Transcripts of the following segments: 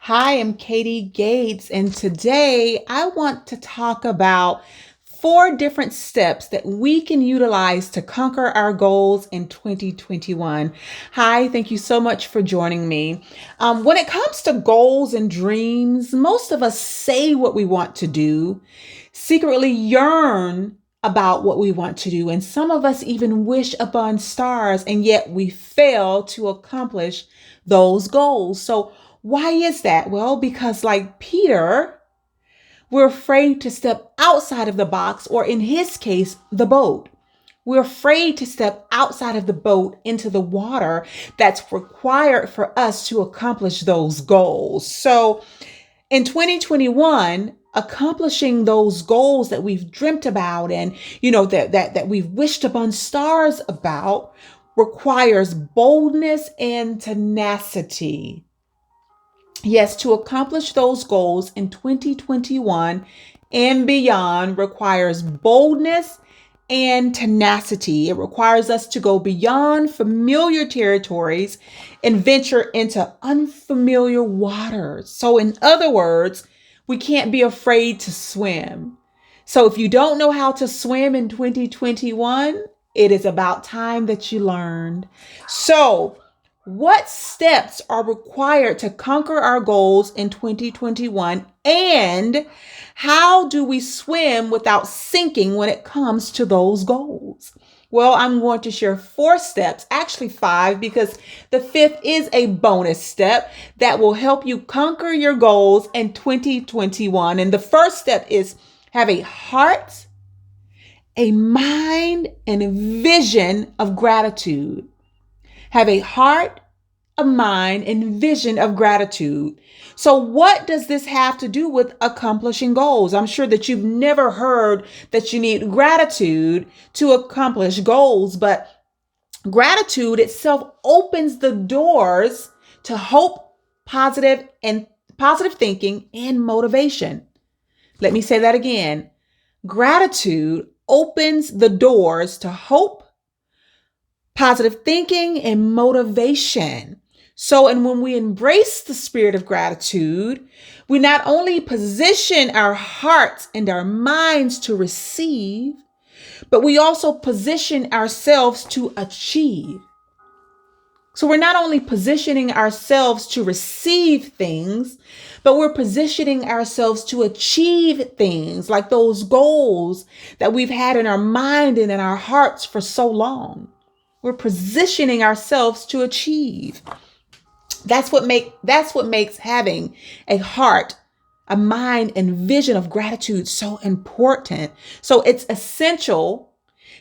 Hi, I'm Katie Gates, and today I want to talk about four different steps that we can utilize to conquer our goals in 2021. Hi, thank you so much for joining me. When it comes to goals and dreams, most of us say what we want to do, secretly yearn about what we want to do, and some of us even wish upon stars, and yet we fail to accomplish those goals. So, why is that? Well, because like Peter, we're afraid to step outside of the box, or in his case, the boat. We're afraid to step outside of the boat into the water that's required for us to accomplish those goals. So in 2021, accomplishing those goals that we've dreamt about and that we've wished upon stars about requires boldness and tenacity. Yes, to accomplish those goals in 2021 and beyond requires boldness and tenacity. It requires us to go beyond familiar territories and venture into unfamiliar waters. So, in other words, we can't be afraid to swim. So, if you don't know how to swim in 2021, it is about time that you learned. So, what steps are required to conquer our goals in 2021? And how do we swim without sinking when it comes to those goals? Well, I'm going to share four steps, actually five, because the fifth is a bonus step that will help you conquer your goals in 2021. And the first step is have a heart, a mind, and a vision of gratitude. Have a heart, a mind, and vision of gratitude. So, what does this have to do with accomplishing goals? I'm sure that you've never heard that you need gratitude to accomplish goals, but gratitude itself opens the doors to hope, positive thinking, and motivation. Let me say that again. Gratitude opens the doors to hope, positive thinking, and motivation. So, and when we embrace the spirit of gratitude, we not only position our hearts and our minds to receive, but we also position ourselves to achieve. So we're not only positioning ourselves to receive things, but we're positioning ourselves to achieve things like those goals that we've had in our mind and in our hearts for so long. We're positioning ourselves to achieve. That's what makes having a heart, a mind, and vision of gratitude so important. So it's essential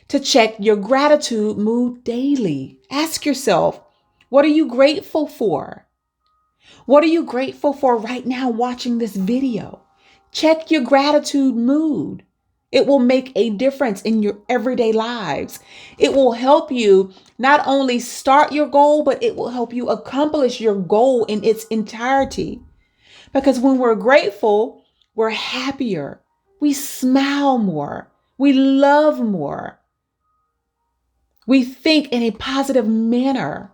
to check your gratitude mood daily. Ask yourself, what are you grateful for? What are you grateful for right now watching this video? Check your gratitude mood. It will make a difference in your everyday lives. It will help you not only start your goal, but it will help you accomplish your goal in its entirety. Because when we're grateful, we're happier. We smile more. We love more. We think in a positive manner.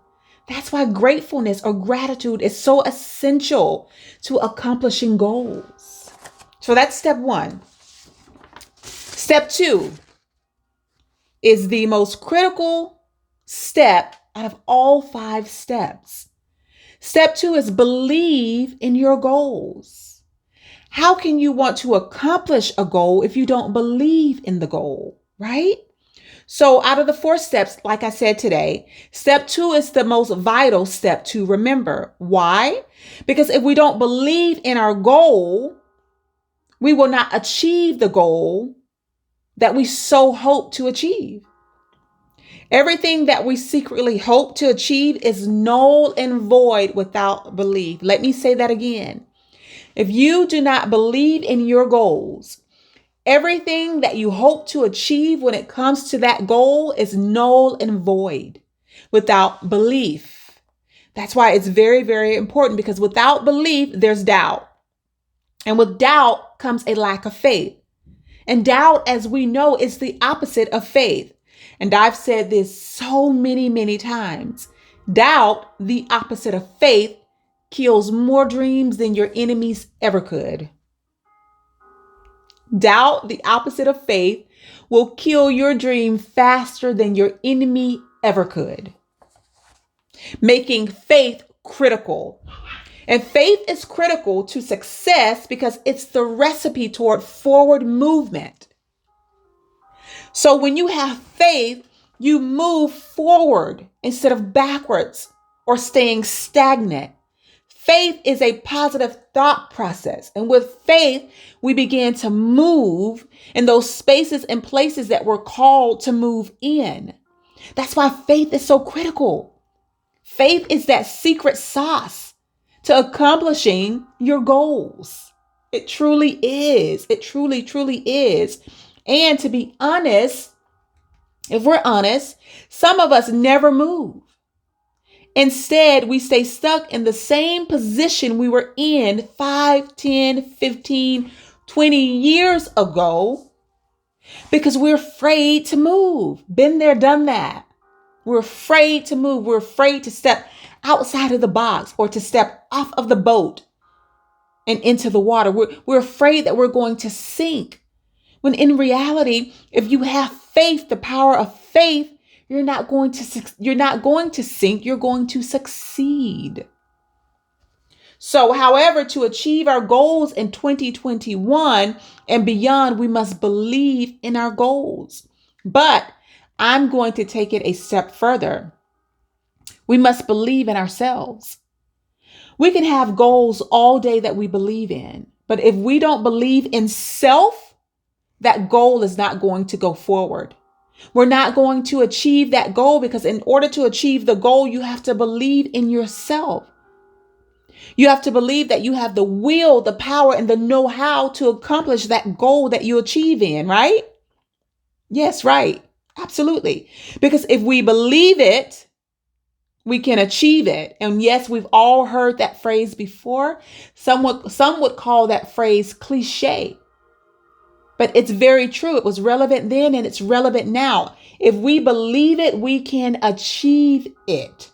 That's why gratefulness or gratitude is so essential to accomplishing goals. So that's step one. Step two is the most critical step out of all five steps. Step two is believe in your goals. How can you want to accomplish a goal if you don't believe in the goal, right? So out of the four steps, like I said today, step two is the most vital step to remember. Why? Because if we don't believe in our goal, we will not achieve the goal that we so hope to achieve. Everything that we secretly hope to achieve is null and void without belief. Let me say that again. If you do not believe in your goals, everything that you hope to achieve when it comes to that goal is null and void without belief. That's why it's very, very important, because without belief, there's doubt. And with doubt comes a lack of faith. And doubt, as we know, is the opposite of faith. And I've said this so many, many times. Doubt, the opposite of faith, kills more dreams than your enemies ever could. Doubt, the opposite of faith, will kill your dream faster than your enemy ever could, making faith critical. And faith is critical to success because it's the recipe toward forward movement. So when you have faith, you move forward instead of backwards or staying stagnant. Faith is a positive thought process. And with faith, we begin to move in those spaces and places that we're called to move in. That's why faith is so critical. Faith is that secret sauce to accomplishing your goals. It truly is. It truly, truly is. And to be honest, if we're honest, some of us never move. Instead, we stay stuck in the same position we were in 5, 10, 15, 20 years ago because we're afraid to move. Been there, done that. We're afraid to move. We're afraid to step outside of the box or to step off of the boat and into the water. We're afraid that we're going to sink. When in reality, if you have faith, the power of faith, you're not going to sink, you're going to succeed. So, however, to achieve our goals in 2021 and beyond, we must believe in our goals. But I'm going to take it a step further. We must believe in ourselves. We can have goals all day that we believe in, but if we don't believe in self, that goal is not going to go forward. We're not going to achieve that goal because in order to achieve the goal, you have to believe in yourself. You have to believe that you have the will, the power, and the know-how to accomplish that goal that you achieve in, right? Yes, right. Absolutely. Because if we believe it, we can achieve it. And yes, we've all heard that phrase before. Some would call that phrase cliche. But it's very true. It was relevant then and it's relevant now. If we believe it, we can achieve it.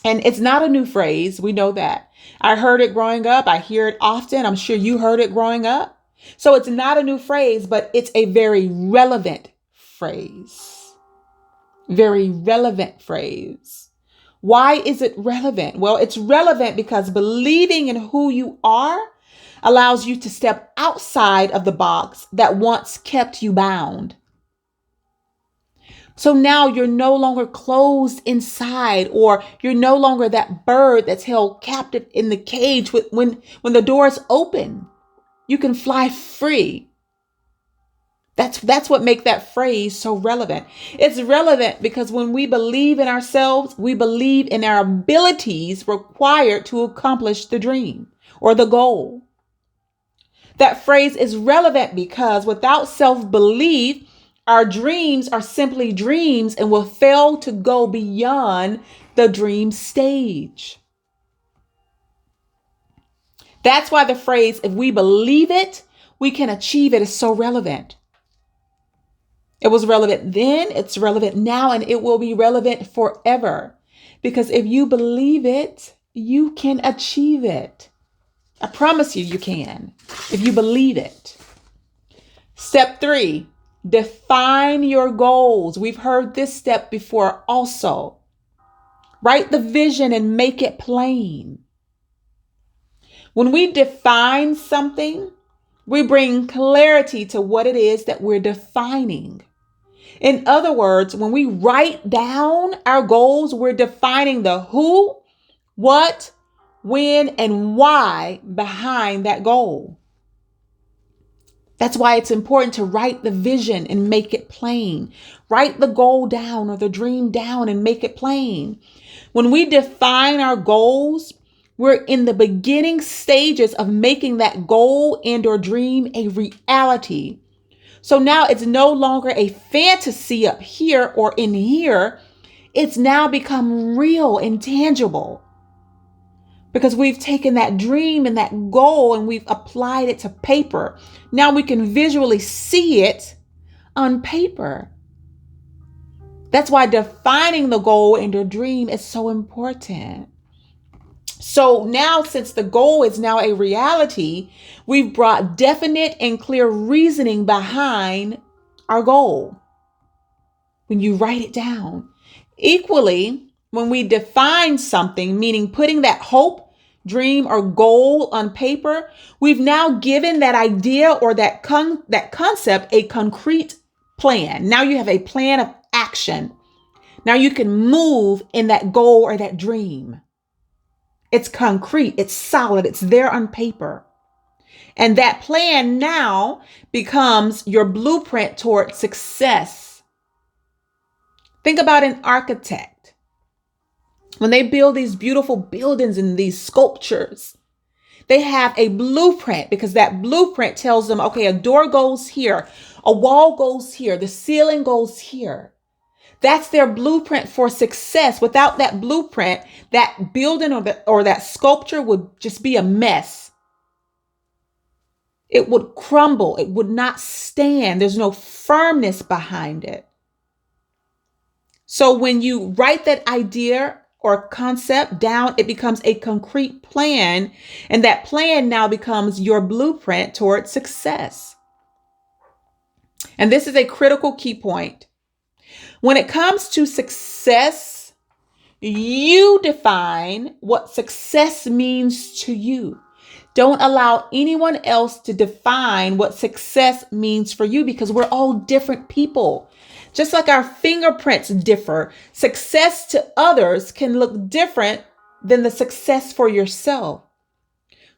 And it's not a new phrase. We know that. I heard it growing up. I hear it often. I'm sure you heard it growing up. So it's not a new phrase, but it's a very relevant phrase. Very relevant phrase. Why is it relevant? Well, it's relevant because believing in who you are allows you to step outside of the box that once kept you bound. So now you're no longer closed inside, or you're no longer that bird that's held captive in the cage when the doors open. You can fly free. That's what makes that phrase so relevant. It's relevant because when we believe in ourselves, we believe in our abilities required to accomplish the dream or the goal. That phrase is relevant because without self-belief, our dreams are simply dreams and will fail to go beyond the dream stage. That's why the phrase, if we believe it, we can achieve it, is so relevant. It was relevant then, it's relevant now, and it will be relevant forever. Because if you believe it, you can achieve it. I promise you, you can, if you believe it. Step 3, define your goals. We've heard this step before also. Write the vision and make it plain. When we define something, we bring clarity to what it is that we're defining. In other words, when we write down our goals, we're defining the who, what, when, and why behind that goal. That's why it's important to write the vision and make it plain. Write the goal down or the dream down and make it plain. When we define our goals, we're in the beginning stages of making that goal and or dream a reality. So now it's no longer a fantasy up here or in here. It's now become real and tangible. Because we've taken that dream and that goal and we've applied it to paper. Now we can visually see it on paper. That's why defining the goal and your dream is so important. So now, since the goal is now a reality, we've brought definite and clear reasoning behind our goal. When you write it down, equally, when we define something, meaning putting that hope, dream, or goal on paper, we've now given that idea or that concept a concrete plan. Now you have a plan of action. Now you can move in that goal or that dream. It's concrete, it's solid, it's there on paper. And that plan now becomes your blueprint toward success. Think about an architect. When they build these beautiful buildings and these sculptures, they have a blueprint, because that blueprint tells them, okay, a door goes here, a wall goes here, the ceiling goes here. That's their blueprint for success. Without that blueprint, that building or that sculpture would just be a mess. It would crumble. It would not stand. There's no firmness behind it. So when you write that idea or concept down, it becomes a concrete plan. And that plan now becomes your blueprint toward success. And this is a critical key point. When it comes to success, you define what success means to you. Don't allow anyone else to define what success means for you, because we're all different people. Just like our fingerprints differ, success to others can look different than the success for yourself.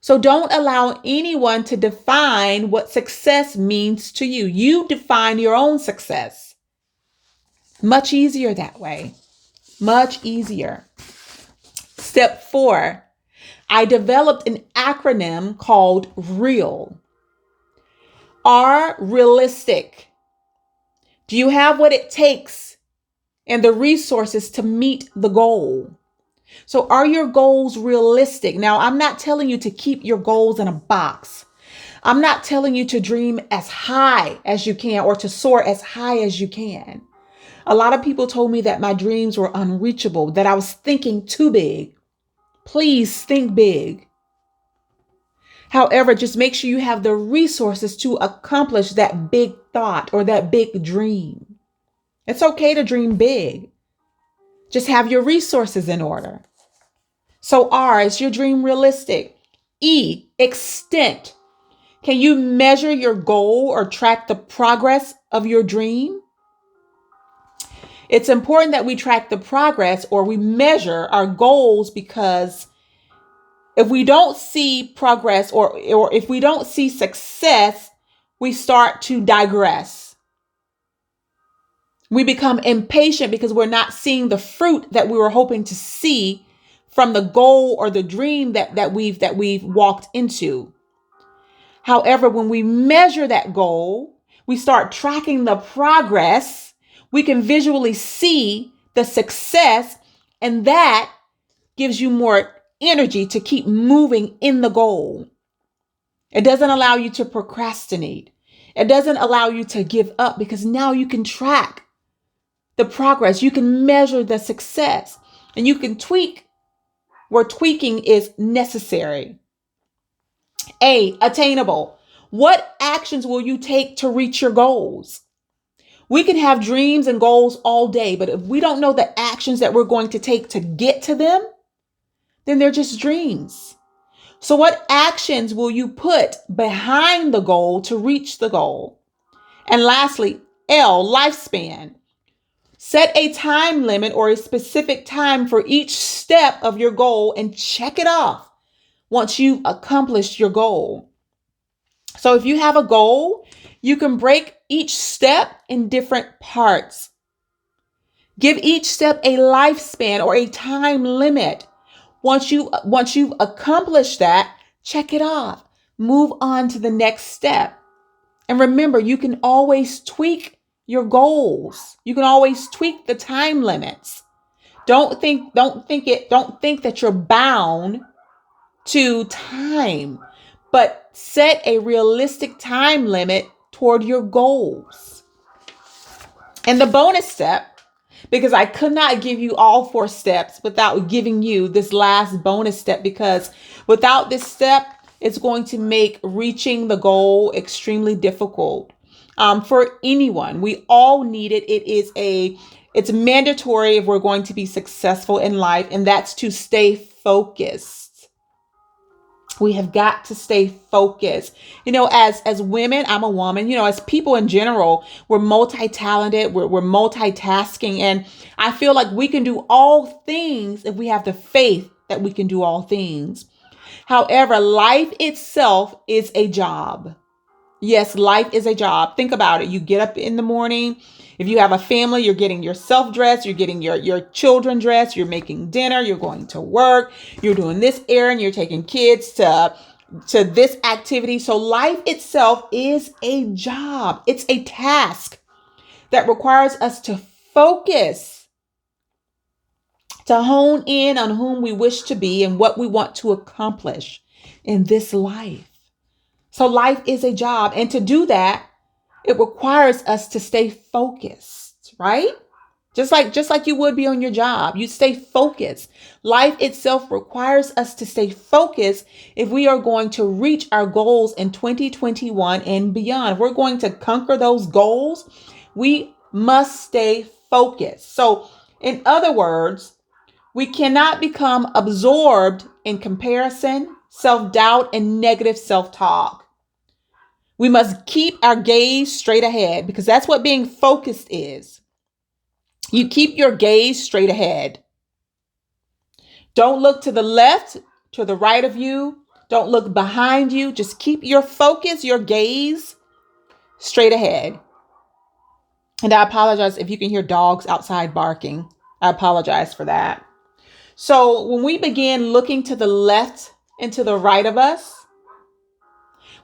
So don't allow anyone to define what success means to you. You define your own success. Much easier that way. Much easier. Step 4, I developed an acronym called REAL. R, realistic. Do you have what it takes and the resources to meet the goal? So are your goals realistic? Now, I'm not telling you to keep your goals in a box. I'm not telling you to dream as high as you can or to soar as high as you can. A lot of people told me that my dreams were unreachable, that I was thinking too big. Please think big. However, just make sure you have the resources to accomplish that big thought or that big dream. It's okay to dream big. Just have your resources in order. So R, is your dream realistic? E, extent. Can you measure your goal or track the progress of your dream? It's important that we track the progress or we measure our goals, because if we don't see progress or if we don't see success, we start to digress. We become impatient because we're not seeing the fruit that we were hoping to see from the goal or the dream that we've walked into. However, when we measure that goal, we start tracking the progress. We can visually see the success, and that gives you more energy to keep moving in the goal. It doesn't allow you to procrastinate. It doesn't allow you to give up, because now you can track the progress. You can measure the success, and you can tweak where tweaking is necessary. A, attainable. What actions will you take to reach your goals? We can have dreams and goals all day, but if we don't know the actions that we're going to take to get to them, then they're just dreams. So what actions will you put behind the goal to reach the goal? And lastly, L, lifespan. Set a time limit or a specific time for each step of your goal and check it off once you've accomplished your goal. So if you have a goal, you can break each step in different parts. Give each step a lifespan or a time limit. Once you've accomplished that, check it off. Move on to the next step. And remember, you can always tweak your goals. You can always tweak the time limits. Don't think that you're bound to time, but set a realistic time limit toward your goals. And the bonus step because I could not give you all 4 steps without giving you this last bonus step, because without this step, it's going to make reaching the goal extremely difficult for anyone. We all need it. It's mandatory if we're going to be successful in life, and that's to stay focused. We have got to stay focused. As women, I'm a woman, as people in general, we're multi-talented, we're multitasking. And I feel like we can do all things if we have the faith that we can do all things. However, life itself is a job. Yes, life is a job. Think about it. You get up in the morning. If you have a family, you're getting yourself dressed, you're getting your children dressed, you're making dinner, you're going to work, you're doing this errand, you're taking kids to this activity. So life itself is a job. It's a task that requires us to focus, to hone in on whom we wish to be and what we want to accomplish in this life. So life is a job. And to do that, it requires us to stay focused, right? Just like you would be on your job. You stay focused. Life itself requires us to stay focused if we are going to reach our goals in 2021 and beyond. If we're going to conquer those goals, we must stay focused. So, in other words, we cannot become absorbed in comparison, self-doubt, and negative self-talk. We must keep our gaze straight ahead, because that's what being focused is. You keep your gaze straight ahead. Don't look to the left, to the right of you. Don't look behind you. Just keep your focus, your gaze straight ahead. And I apologize if you can hear dogs outside barking. I apologize for that. So when we begin looking to the left and to the right of us,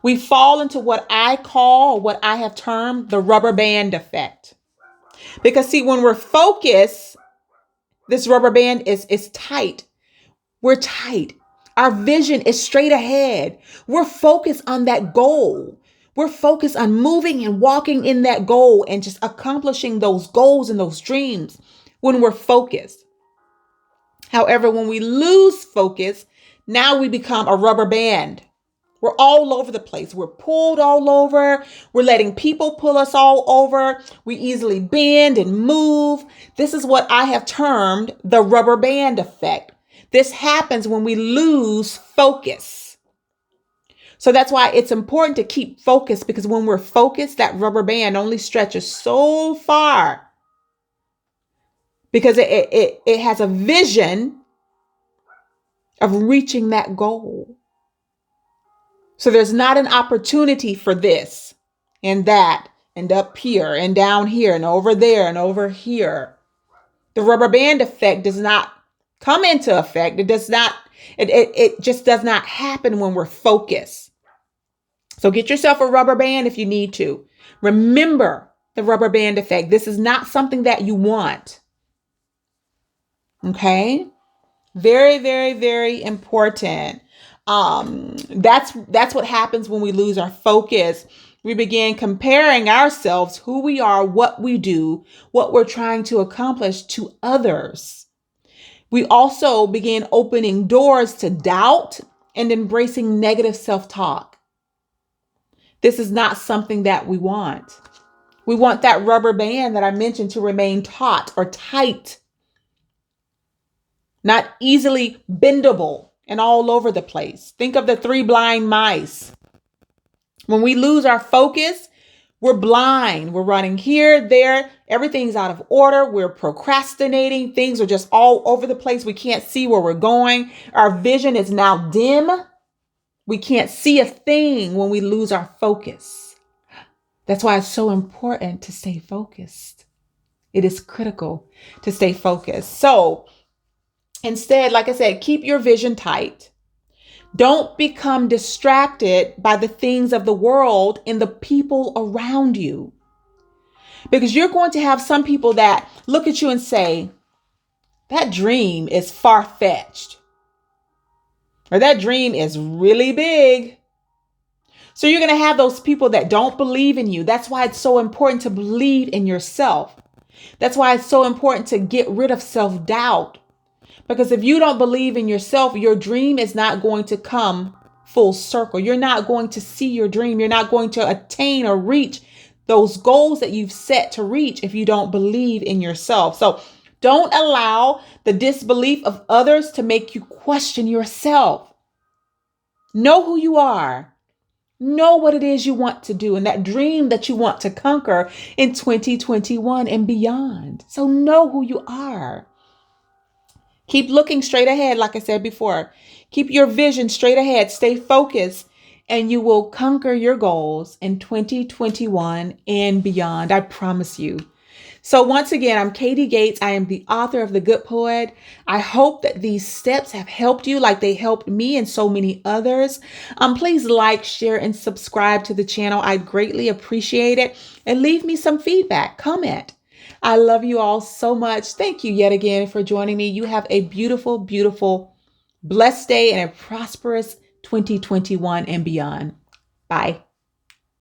we fall into what I call, what I have termed, the rubber band effect. Because see, when we're focused, this rubber band is tight. We're tight. Our vision is straight ahead. We're focused on that goal. We're focused on moving and walking in that goal and just accomplishing those goals and those dreams when we're focused. However, when we lose focus, now we become a rubber band. We're all over the place. We're pulled all over. We're letting people pull us all over. We easily bend and move. This is what I have termed the rubber band effect. This happens when we lose focus. So that's why it's important to keep focused, because when we're focused, that rubber band only stretches so far, because it has a vision of reaching that goal. So there's not an opportunity for this and that and up here and down here and over there and over here. The rubber band effect does not come into effect. It just does not happen when we're focused. So get yourself a rubber band if you need to. Remember the rubber band effect. This is not something that you want. Okay? Very, very, very important. That's what happens when we lose our focus. We begin comparing ourselves, who we are, what we do, what we're trying to accomplish, to others. We also begin opening doors to doubt and embracing negative self-talk. This is not something that we want. We want that rubber band that I mentioned to remain taut or tight, not easily bendable and all over the place. Think of the 3 blind mice. When we lose our focus, we're blind. We're running here, there. Everything's out of order. We're procrastinating. Things are just all over the place. We can't see where we're going. Our vision is now dim. We can't see a thing when we lose our focus. That's why it's so important to stay focused. It is critical to stay focused. So instead, like I said, keep your vision tight. Don't become distracted by the things of the world and the people around you. Because you're going to have some people that look at you and say, that dream is far-fetched. Or that dream is really big. So you're going to have those people that don't believe in you. That's why it's so important to believe in yourself. That's why it's so important to get rid of self-doubt. Because if you don't believe in yourself, your dream is not going to come full circle. You're not going to see your dream. You're not going to attain or reach those goals that you've set to reach if you don't believe in yourself. So don't allow the disbelief of others to make you question yourself. Know who you are. Know what it is you want to do and that dream that you want to conquer in 2021 and beyond. So know who you are. Keep looking straight ahead, like I said before. Keep your vision straight ahead. Stay focused, and you will conquer your goals in 2021 and beyond. I promise you. So once again, I'm Katie Gates. I am the author of The Good Poet. I hope that these steps have helped you like they helped me and so many others. Please like, share, and subscribe to the channel. I greatly appreciate it. And leave me some feedback, comment. I love you all so much. Thank you yet again for joining me. You have a beautiful, beautiful, blessed day and a prosperous 2021 and beyond. Bye.